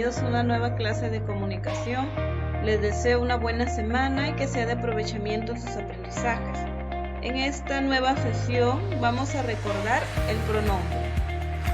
bienvenidos a una nueva clase de comunicación. Les deseo una buena semana y que sea de aprovechamiento en sus aprendizajes. En esta nueva sesión vamos a recordar el pronombre.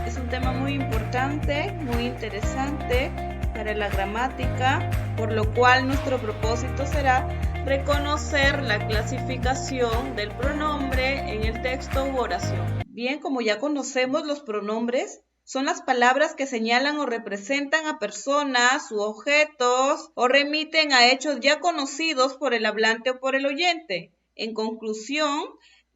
Es un tema muy importante, muy interesante para la gramática, por lo cual nuestro propósito será reconocer la clasificación del pronombre en el texto u oración. Bien, como ya conocemos, los pronombres son las palabras que señalan o representan a personas u objetos o remiten a hechos ya conocidos por el hablante o por el oyente. En conclusión,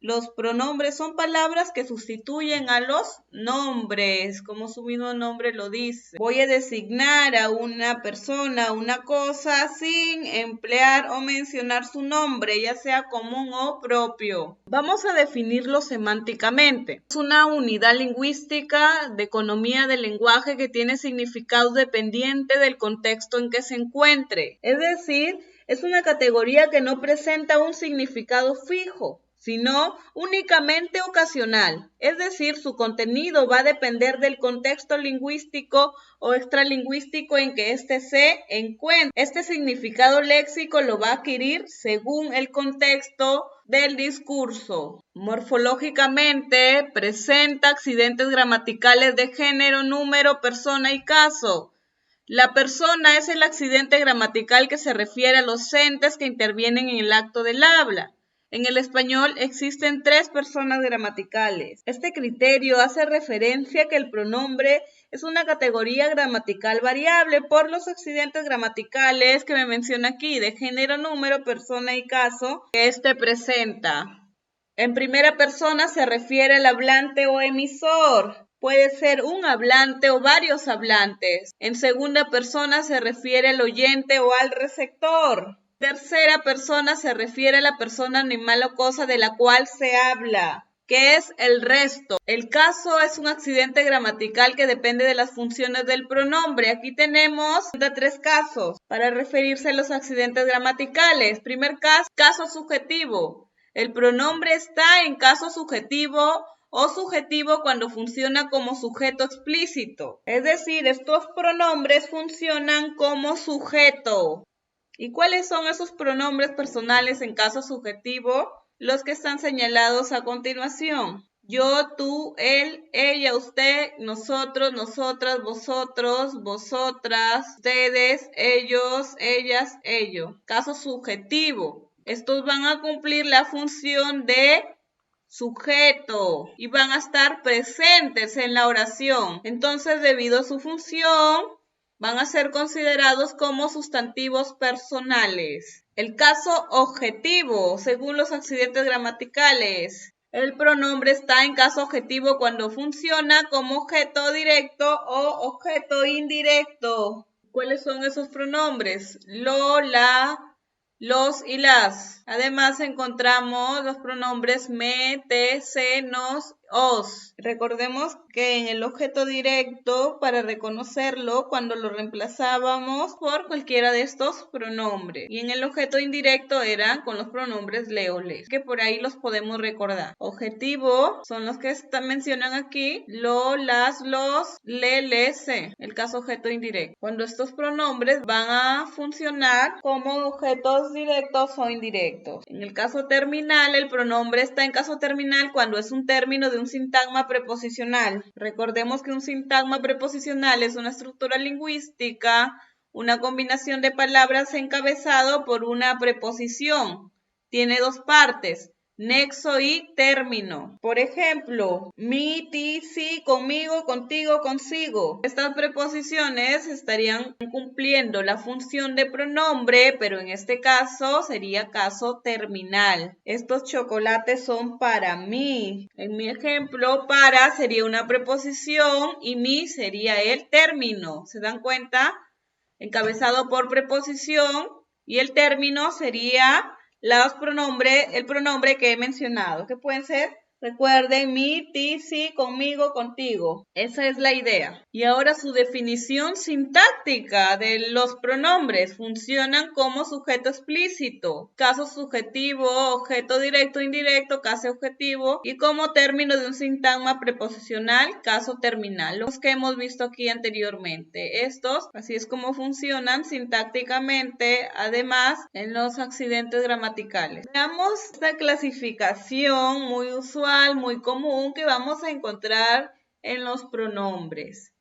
los pronombres son palabras que sustituyen a los nombres, como su mismo nombre lo dice. Voy a designar a una persona, una cosa, sin emplear o mencionar su nombre, ya sea común o propio. Vamos a definirlo semánticamente. Es una unidad lingüística de economía del lenguaje que tiene significado dependiente del contexto en que se encuentre. Es decir, es una categoría que no presenta un significado fijo, sino únicamente ocasional, es decir, su contenido va a depender del contexto lingüístico o extralingüístico en que éste se encuentre. Este significado léxico lo va a adquirir según el contexto del discurso. Morfológicamente presenta accidentes gramaticales de género, número, persona y caso. La persona es el accidente gramatical que se refiere a los entes que intervienen en el acto del habla. En el español existen 3 personas gramaticales. Este criterio hace referencia a que el pronombre es una categoría gramatical variable por los accidentes gramaticales que me menciona aquí, de género, número, persona y caso, que éste presenta. En primera persona se refiere al hablante o emisor. Puede ser un hablante o varios hablantes. En segunda persona se refiere al oyente o al receptor. Tercera persona se refiere a la persona, animal o cosa de la cual se habla, que es el resto. El caso es un accidente gramatical que depende de las funciones del pronombre. Aquí tenemos 3 casos para referirse a los accidentes gramaticales. Primer caso, caso subjetivo. El pronombre está en caso subjetivo o subjetivo cuando funciona como sujeto explícito. Es decir, estos pronombres funcionan como sujeto. ¿Y cuáles son esos pronombres personales en caso subjetivo? Los que están señalados a continuación. Yo, tú, él, ella, usted, nosotros, nosotras, vosotros, vosotras, ustedes, ellos, ellas, ello. Caso subjetivo. Estos van a cumplir la función de sujeto y van a estar presentes en la oración. Entonces, debido a su función, van a ser considerados como sustantivos personales. El caso objetivo, según los accidentes gramaticales. El pronombre está en caso objetivo cuando funciona como objeto directo o objeto indirecto. ¿Cuáles son esos pronombres? Lo, la, los y las. Además encontramos los pronombres me, te, se, nos, os. Recordemos que en el objeto directo, para reconocerlo, cuando lo reemplazábamos por cualquiera de estos pronombres. Y en el objeto indirecto eran con los pronombres le o les, que por ahí los podemos recordar. Objetivo son los que mencionan aquí, lo, las, los, le, les, se. El caso objeto indirecto. Cuando estos pronombres van a funcionar como objetos directos o indirectos. En el caso terminal, el pronombre está en caso terminal cuando es un término de un sintagma preposicional. Recordemos que un sintagma preposicional es una estructura lingüística, una combinación de palabras encabezado por una preposición. Tiene 2 partes, nexo y término. Por ejemplo, mi, ti, si, conmigo, contigo, consigo. Estas preposiciones estarían cumpliendo la función de pronombre, pero en este caso sería caso terminal. Estos chocolates son para mí. En mi ejemplo, para sería una preposición y mi sería el término. ¿Se dan cuenta? Encabezado por preposición y el término sería el pronombre que he mencionado, que pueden ser Recuerden, mi, ti, sí, conmigo, contigo. Esa es la idea. Y ahora su definición sintáctica de los pronombres. Funcionan como sujeto explícito, caso subjetivo, objeto directo, indirecto, caso objetivo y como término de un sintagma preposicional, caso terminal. Los que hemos visto aquí anteriormente. Estos, así es como funcionan sintácticamente, además en los accidentes gramaticales. Veamos esta clasificación muy usual, muy común que vamos a encontrar en los pronombres.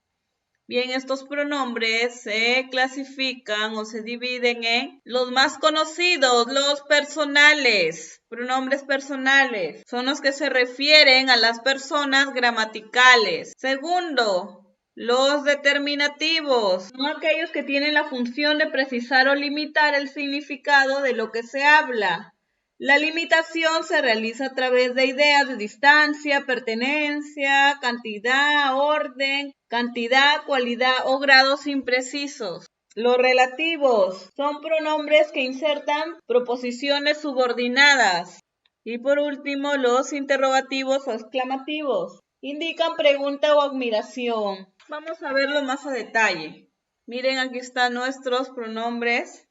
Bien, estos pronombres se clasifican o se dividen en los más conocidos, los personales. Pronombres personales son los que se refieren a las personas gramaticales. Segundo, los determinativos son aquellos que tienen la función de precisar o limitar el significado de lo que se habla. La limitación se realiza a través de ideas de distancia, pertenencia, cantidad, orden, cantidad, cualidad o grados imprecisos. Los relativos son pronombres que insertan proposiciones subordinadas. Y por último, los interrogativos o exclamativos indican pregunta o admiración. Vamos a verlo más a detalle. Miren, aquí están nuestros pronombres.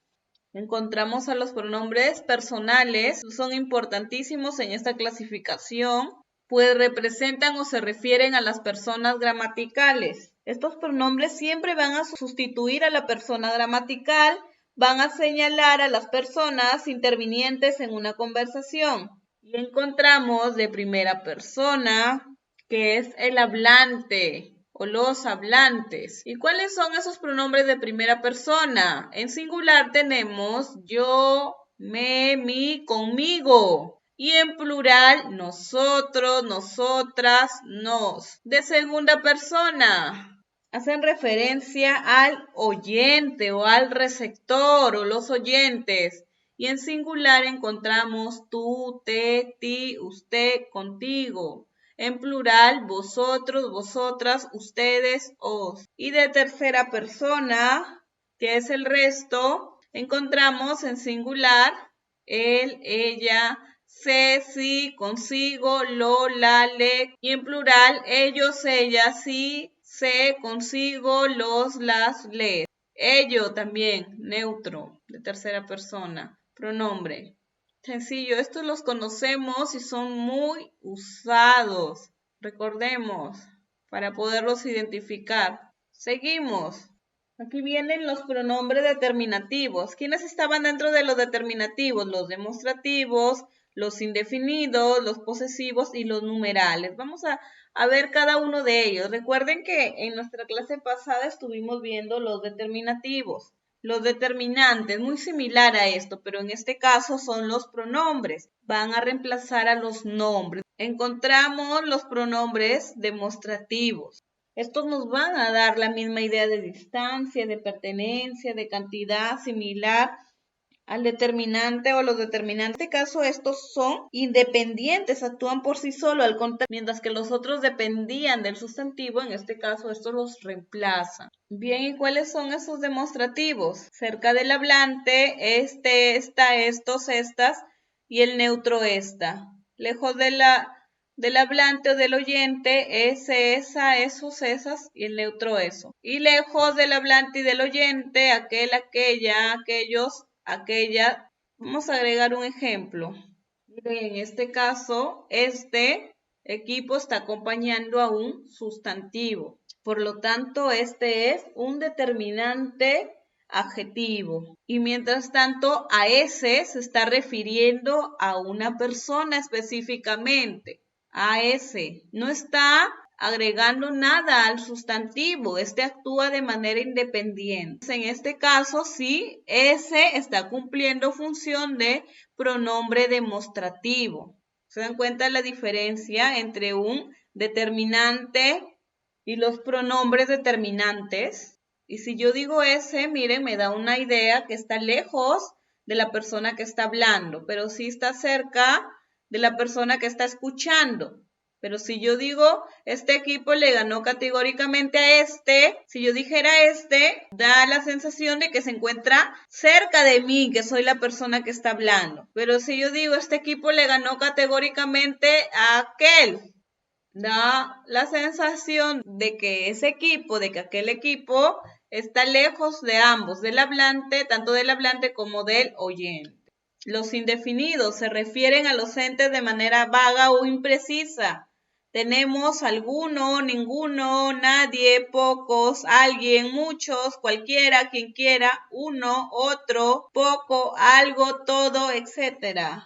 Encontramos a los pronombres personales, son importantísimos en esta clasificación, pues representan o se refieren a las personas gramaticales. Estos pronombres siempre van a sustituir a la persona gramatical, van a señalar a las personas intervinientes en una conversación. Y encontramos de primera persona, que es el hablante o los hablantes. ¿Y cuáles son esos pronombres de primera persona? En singular tenemos yo, me, mi, conmigo. Y en plural, nosotros, nosotras, nos. De segunda persona, hacen referencia al oyente o al receptor o los oyentes. Y en singular encontramos tú, te, ti, usted, contigo. En plural, vosotros, vosotras, ustedes, os. Y de tercera persona, que es el resto, encontramos en singular él, ella, se, sí, consigo, lo, la, le. Y en plural, ellos, ellas, sí, se, consigo, los, las, les. Ello también, neutro, de tercera persona, pronombre. Sencillo, estos los conocemos y son muy usados. Recordemos, para poderlos identificar. Seguimos. Aquí vienen los pronombres determinativos. ¿Quiénes estaban dentro de los determinativos? Los demostrativos, los indefinidos, los posesivos y los numerales. Vamos a ver cada uno de ellos. Recuerden que en nuestra clase pasada estuvimos viendo los determinativos. Los determinantes, muy similar a esto, pero en este caso son los pronombres. Van a reemplazar a los nombres. Encontramos los pronombres demostrativos. Estos nos van a dar la misma idea de distancia, de pertenencia, de cantidad, similar al determinante o los determinantes. En este caso, estos son independientes, actúan por sí solos, al contrario, mientras que los otros dependían del sustantivo, en este caso, estos los reemplazan. Bien, ¿y cuáles son esos demostrativos? Cerca del hablante, este, esta, estos, estas, y el neutro esta. Lejos del hablante o del oyente, ese, esa, esos, esas y el neutro eso. Y lejos del hablante y del oyente, aquel, aquella, aquellos, aquella. Vamos a agregar un ejemplo. En este caso, este equipo está acompañando a un sustantivo. Por lo tanto, este es un determinante adjetivo. Y mientras tanto, a ese se está refiriendo a una persona específicamente. A ese no está agregando nada al sustantivo, este actúa de manera independiente. En este caso, sí, ese está cumpliendo función de pronombre demostrativo. ¿Se dan cuenta de la diferencia entre un determinante y los pronombres determinantes? Y si yo digo ese, miren, me da una idea que está lejos de la persona que está hablando, pero sí está cerca de la persona que está escuchando. Pero si yo digo, este equipo le ganó categóricamente a este, si yo dijera este, da la sensación de que se encuentra cerca de mí, que soy la persona que está hablando. Pero si yo digo, este equipo le ganó categóricamente a aquel, da la sensación de que ese equipo, de que aquel equipo está lejos de ambos, del hablante, tanto del hablante como del oyente. Los indefinidos se refieren a los entes de manera vaga o imprecisa. Tenemos alguno, ninguno, nadie, pocos, alguien, muchos, cualquiera, quien quiera, uno, otro, poco, algo, todo, etc.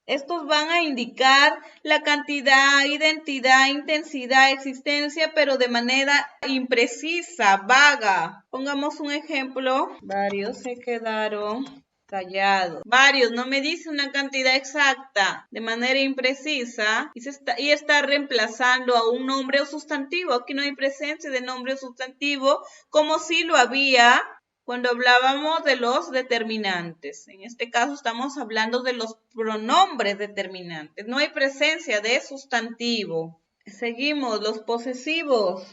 Estos van a indicar la cantidad, identidad, intensidad, existencia, pero de manera imprecisa, vaga. Pongamos un ejemplo. Varios se quedaron callados. Varios, no me dice una cantidad exacta, de manera imprecisa, y está reemplazando a un nombre o sustantivo. Aquí no hay presencia de nombre o sustantivo, como si lo había cuando hablábamos de los determinantes. En este caso estamos hablando de los pronombres determinantes. No hay presencia de sustantivo. Seguimos, los posesivos.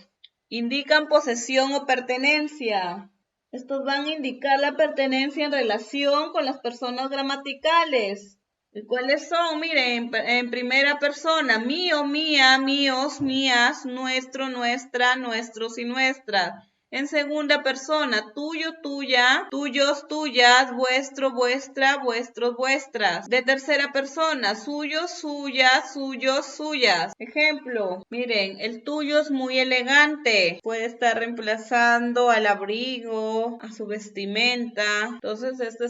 Indican posesión o pertenencia. Estos van a indicar la pertenencia en relación con las personas gramaticales. ¿Cuáles son? Miren, en primera persona, mío, mía, míos, mías, nuestro, nuestra, nuestros y nuestras. En segunda persona, tuyo, tuya, tuyos, tuyas, vuestro, vuestra, vuestros, vuestras. De tercera persona, suyo, suya, suyos, suyas. Ejemplo, miren, el tuyo es muy elegante. Puede estar reemplazando al abrigo, a su vestimenta. Entonces, este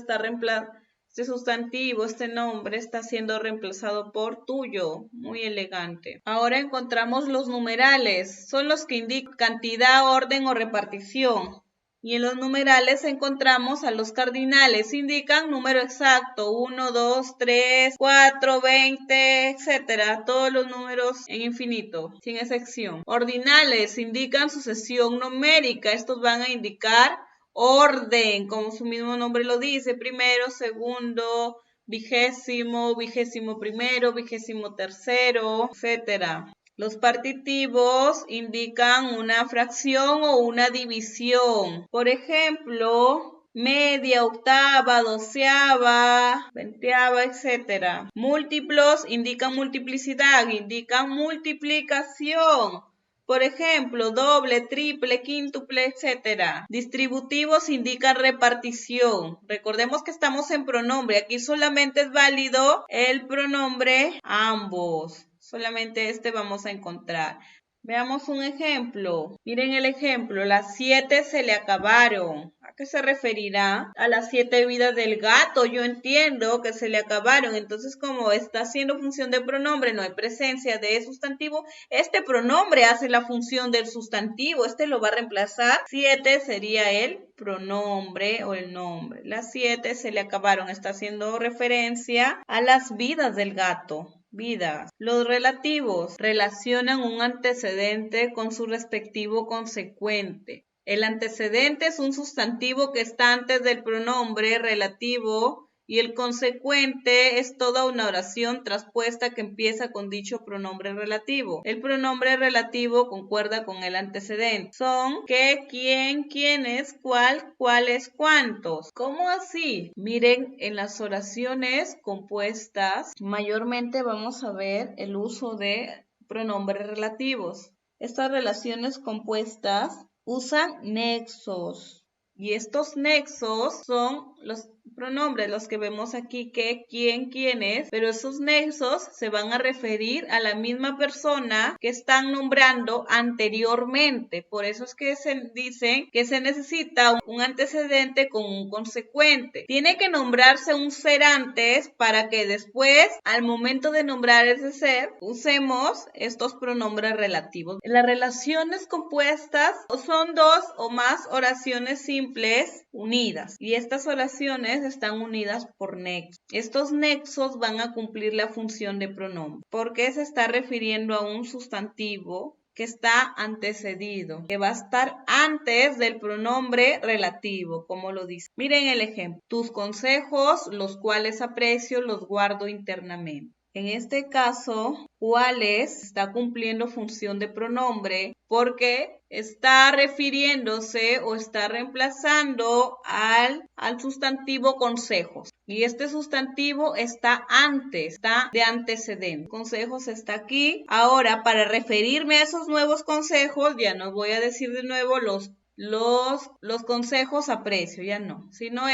sustantivo, este nombre está siendo reemplazado por tuyo, muy elegante. Ahora encontramos los numerales, son los que indican cantidad, orden o repartición. Y en los numerales encontramos a los cardinales, indican número exacto, 1, 2, 3, 4, 20, etc. Todos los números en infinito, sin excepción. Ordinales indican sucesión numérica, estos van a indicar orden, como su mismo nombre lo dice, primero, segundo, vigésimo, vigésimo primero, vigésimo tercero, etc. Los partitivos indican una fracción o una división. Por ejemplo, media, octava, doceava, veinteava, etc. Múltiplos indican multiplicidad, indican multiplicación. Por ejemplo, doble, triple, quíntuple, etc. Distributivos indican repartición. Recordemos que estamos en pronombre. Aquí solamente es válido el pronombre ambos. Solamente este vamos a encontrar. Veamos un ejemplo. Miren el ejemplo. Las 7 se le acabaron. ¿A qué se referirá? A las 7 vidas del gato. Yo entiendo que se le acabaron. Entonces, como está haciendo función de pronombre, no hay presencia de sustantivo, este pronombre hace la función del sustantivo. Este lo va a reemplazar. 7 sería el pronombre o el nombre. Las 7 se le acabaron. Está haciendo referencia a las vidas del gato. Vidas. Los relativos relacionan un antecedente con su respectivo consecuente. El antecedente es un sustantivo que está antes del pronombre relativo y el consecuente es toda una oración traspuesta que empieza con dicho pronombre relativo. El pronombre relativo concuerda con el antecedente. Son qué, quién, quiénes, cuál, cuáles, cuántos. ¿Cómo así? Miren, en las oraciones compuestas mayormente vamos a ver el uso de pronombres relativos. Estas relaciones compuestas usan nexos. Y estos nexos son los pronombres, los que vemos aquí, qué, quién, quiénes, pero esos nexos se van a referir a la misma persona que están nombrando anteriormente. Por eso es que se dicen que se necesita un antecedente con un consecuente. Tiene que nombrarse un ser antes para que después, al momento de nombrar ese ser, usemos estos pronombres relativos. Las relaciones compuestas son dos o más oraciones simples unidas y estas oraciones están unidas por nexos. Estos nexos van a cumplir la función de pronombre porque se está refiriendo a un sustantivo que está antecedido, que va a estar antes del pronombre relativo, como lo dice. Miren el ejemplo. Tus consejos, los cuales aprecio, los guardo internamente. En este caso, ¿cuáles? Está cumpliendo función de pronombre porque está refiriéndose o está reemplazando al sustantivo consejos. Y este sustantivo está antes, está de antecedente. Consejos está aquí. Ahora, para referirme a esos nuevos consejos, ya no voy a decir de nuevo los consejos aprecio, ya no. Sino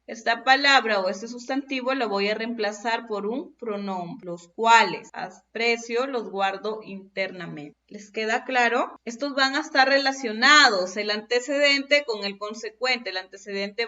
esta palabra o este sustantivo lo voy a reemplazar por un pronombre, los cuales aprecio los guardo internamente. ¿Les queda claro? Estos van a estar relacionados, el antecedente con el consecuente. El antecedente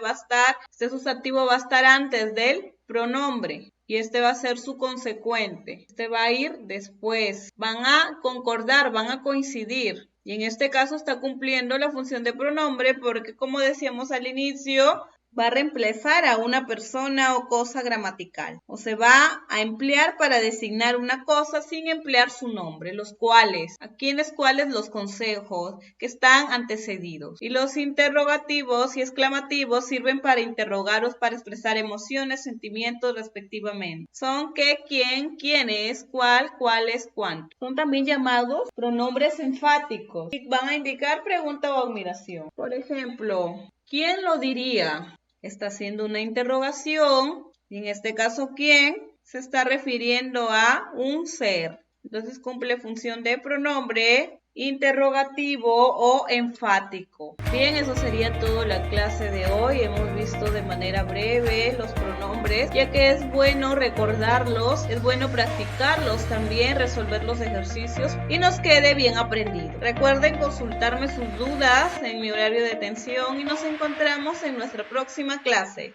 este sustantivo va a estar antes del pronombre y este va a ser su consecuente. Este va a ir después. Van a concordar, van a coincidir. Y en este caso está cumpliendo la función de pronombre porque, como decíamos al inicio, va a reemplazar a una persona o cosa gramatical. O se va a emplear para designar una cosa sin emplear su nombre. Los cuales, aquí en los cuales los consejos que están antecedidos. Y los interrogativos y exclamativos sirven para interrogaros, para expresar emociones, sentimientos respectivamente. Son qué, quién, quién es, cuál, cuáles, cuánto. Son también llamados pronombres enfáticos. Y van a indicar pregunta o admiración. Por ejemplo, ¿quién lo diría? Está haciendo una interrogación y en este caso ¿quién? Se está refiriendo a un ser. Entonces cumple función de pronombre interrogativo o enfático. Bien, eso sería todo la clase de hoy. Hemos visto de manera breve los pronombres, ya que es bueno recordarlos, es bueno practicarlos también, resolver los ejercicios y nos quede bien aprendido. Recuerden consultarme sus dudas en mi horario de atención y nos encontramos en nuestra próxima clase.